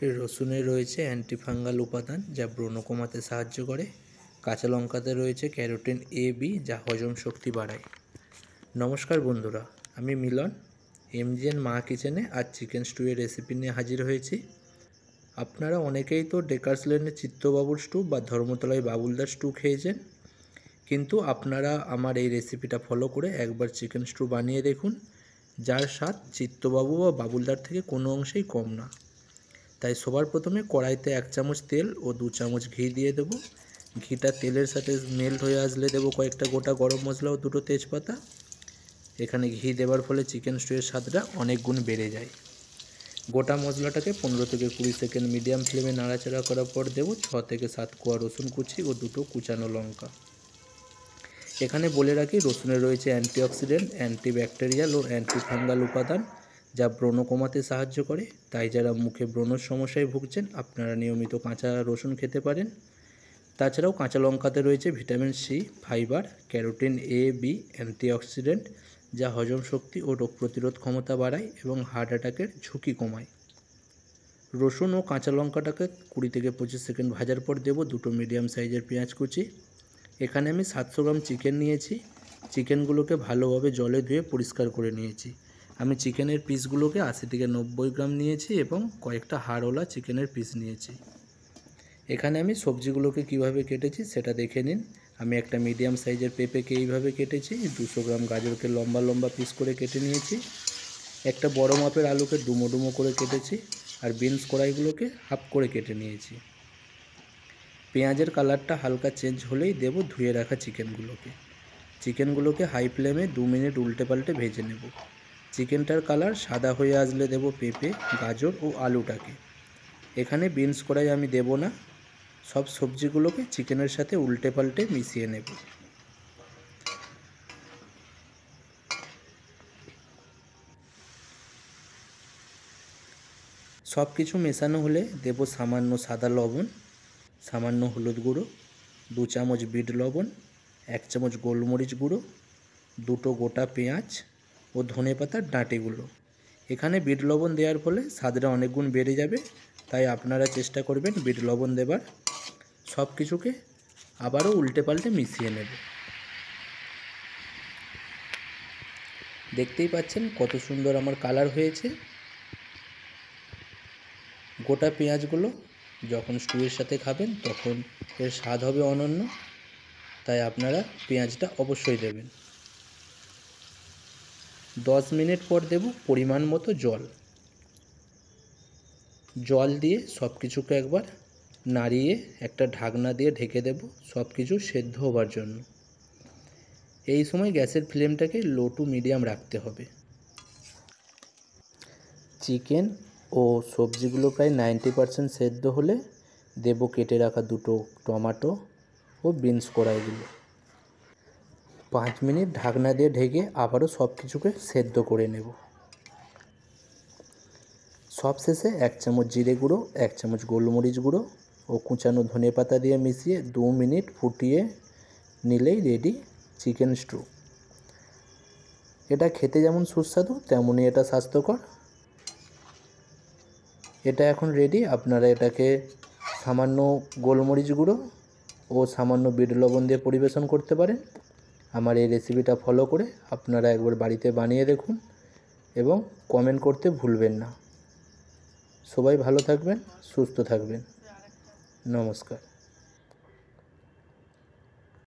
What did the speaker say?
রসুনে রয়েছে অ্যান্টিফাঙ্গাল উপাদান যা ব্রণ কমাতে সাহায্য করে। কাঁচা লঙ্কাতে রয়েছে ক্যারোটিন এ বি যা হজম শক্তি বাড়ায়। নমস্কার বন্ধুরা, আমি মিলন এমজিএন মা কিচেনে আজ চিকেন স্টুয়ের রেসিপি নিয়ে হাজির হয়েছি। আপনারা অনেকেই তো ডেকার্স লেনের চিত্তবাবুর স্টু বা ধর্মতলায় বাবুলদার স্টু খেয়েছেন, কিন্তু আপনারা আমার এই রেসিপিটা ফলো করে একবার চিকেন স্টু বানিয়ে দেখুন, যার স্বাদ চিত্তবাবু বা বাবুলদার থেকে কোনো অংশেই কম না। তাই সবার প্রথমে কড়াইতে 1 চামচ তেল ও 2 চামচ ঘি দিয়ে দেবো। ঘিটা তেলের সাথে মেল্ট হয়ে আসলে দেবো কয়েকটা গোটা গরম মশলা ও 2টো তেজপাতা। এখানে ঘি দেওয়ার ফলে চিকেন স্টুয়ের স্বাদটা অনেক গুণ বেড়ে যায়। গোটা মশলাটাকে 15 থেকে 20 সেকেন্ড মিডিয়াম ফ্লেমে নাড়াচাড়া করার পর দেবো 6 থেকে 7 কোয়া রসুন কুচি ও 2টো কুচানো লঙ্কা। এখানে বলে রাখি, রসুনে রয়েছে অ্যান্টিঅক্সিডেন্ট, অ্যান্টিব্যাকটেরিয়াল ও অ্যান্টিফাঙ্গাল উপাদান যা ব্রণ কমাতে সাহায্য করে। তাই যারা মুখে ব্রণর সমস্যায় ভুগছেন আপনারা নিয়মিত কাঁচা রসুন খেতে পারেন। তাছাড়াও কাঁচা লঙ্কাতে রয়েছে vitamin C, fibre, carotene A B, antioxidant যা হজম শক্তি ও রোগ প্রতিরোধ ক্ষমতা বাড়ায় এবং হার্ট অ্যাটাকের ঝুঁকি কমায়। রসুন ও কাঁচা লঙ্কাটাকে 20 থেকে 25 সেকেন্ড ভাজার পর দেবো 2টো মিডিয়াম সাইজের পেঁয়াজ কুচি। এখানে আমি 700 গ্রাম চিকেন নিয়েছি। চিকেনগুলোকে ভালোভাবে জলে ধুয়ে পরিষ্কার করে নিয়েছি। আমি চিকেনের পিসগুলোকে 80 থেকে 90 গ্রাম নিয়েছি এবং কয়েকটা হাড়ওয়ালা চিকেনের পিস নিয়েছি। এখানে আমি সবজিগুলোকে কিভাবে কেটেছি সেটা দেখে নিন। আমি একটা মিডিয়াম সাইজের পেঁপেকে এইভাবে কেটেছি। 200 গ্রাম গাজরকে লম্বা লম্বা পিস করে কেটে নিয়েছি। একটা বড় মাপের আলুকে ডুমো ডুমো করে কেটেছি। আর বিনস কড়াইগুলোকে হাফ করে কেটে নিয়েছি। পেঁয়াজের কালারটা হালকা চেঞ্জ হলেই দেব ধুয়ে রাখা চিকেনগুলোকে হাই ফ্লেমে 2 মিনিট উল্টে পাল্টে ভেজে নেব। চিকেনটার কালার সাদা হয়ে আসলে দেব পেঁপে, গাজর ও আলুটাকে। এখানে বিনস কড়াই আমি দেব না। সব সবজিগুলোকে চিকেনের সাথে উল্টে পাল্টে মিশিয়ে নেব। সব কিছু মেশানো হলে দেব সামান্য সাদা লবণ, সামান্য হলুদ গুঁড়ো, 2 চামচ বিট লবণ, 1 চামচ গোলমরিচ গুঁড়ো, 2টো গোটা পেঁয়াজ ও ধনেপাতার ডাঁটিগুলো। এখানে বিট লবণ দেওয়ার ফলে স্বাদটা অনেক গুণ বেড়ে যাবে, তাই আপনারা চেষ্টা করবেন বিট লবণ দেবার। সব কিছুকে আবারও উল্টে পাল্টে মিশিয়ে নেব। দেখতেই পাচ্ছেন কত সুন্দর আমার কালার হয়েছে। গোটা পেঁয়াজগুলো যখন স্টুয়ের সাথে খাবেন তখন এর স্বাদ হবে অনন্য, তাই আপনারা পেঁয়াজটা অবশ্যই দেবেন। 10 মিনিট পর দেব পরিমাণ মতো জল দিয়ে সব কিছুকে একবার নাড়িয়ে একটা ঢাকনা দিয়ে ঢেকে দেব সব কিছু সেদ্ধ হবার জন্য। এই সময় গ্যাসের ফ্লেমটাকে লো টু মিডিয়াম রাখতে হবে। চিকেন ও সবজিগুলো প্রায় 90% সেদ্ধ হলে দেব কেটে রাখা 2টো টমেটো ও বিনস কড়াইগুলো। 5 মিনিট ঢাকনা দিয়ে ঢেকে আবারও সব কিছুকে সেদ্ধ করে নেব। সবশেষে 1 চামচ জিরে গুঁড়ো, 1 চামচ গোলমরিচ গুঁড়ো ও কুচানো ধনেপাতা দিয়ে মিশিয়ে 2 মিনিট ফুটিয়ে নিলেই রেডি চিকেন স্টু। এটা খেতে যেমন সুস্বাদু তেমনই এটা স্বাস্থ্যকর। এটা এখন রেডি। আপনারা এটাকে সামান্য গোলমরিচ গুঁড়ো ও সামান্য বিট লবণ দিয়ে পরিবেশন করতে পারেন। আমার এই রেসিপিটা ফলো করে আপনারা একবার বাড়িতে বানিয়ে দেখুন এবং কমেন্ট করতে ভুলবেন না। সবাই ভালো থাকবেন, সুস্থ থাকবেন। নমস্কার।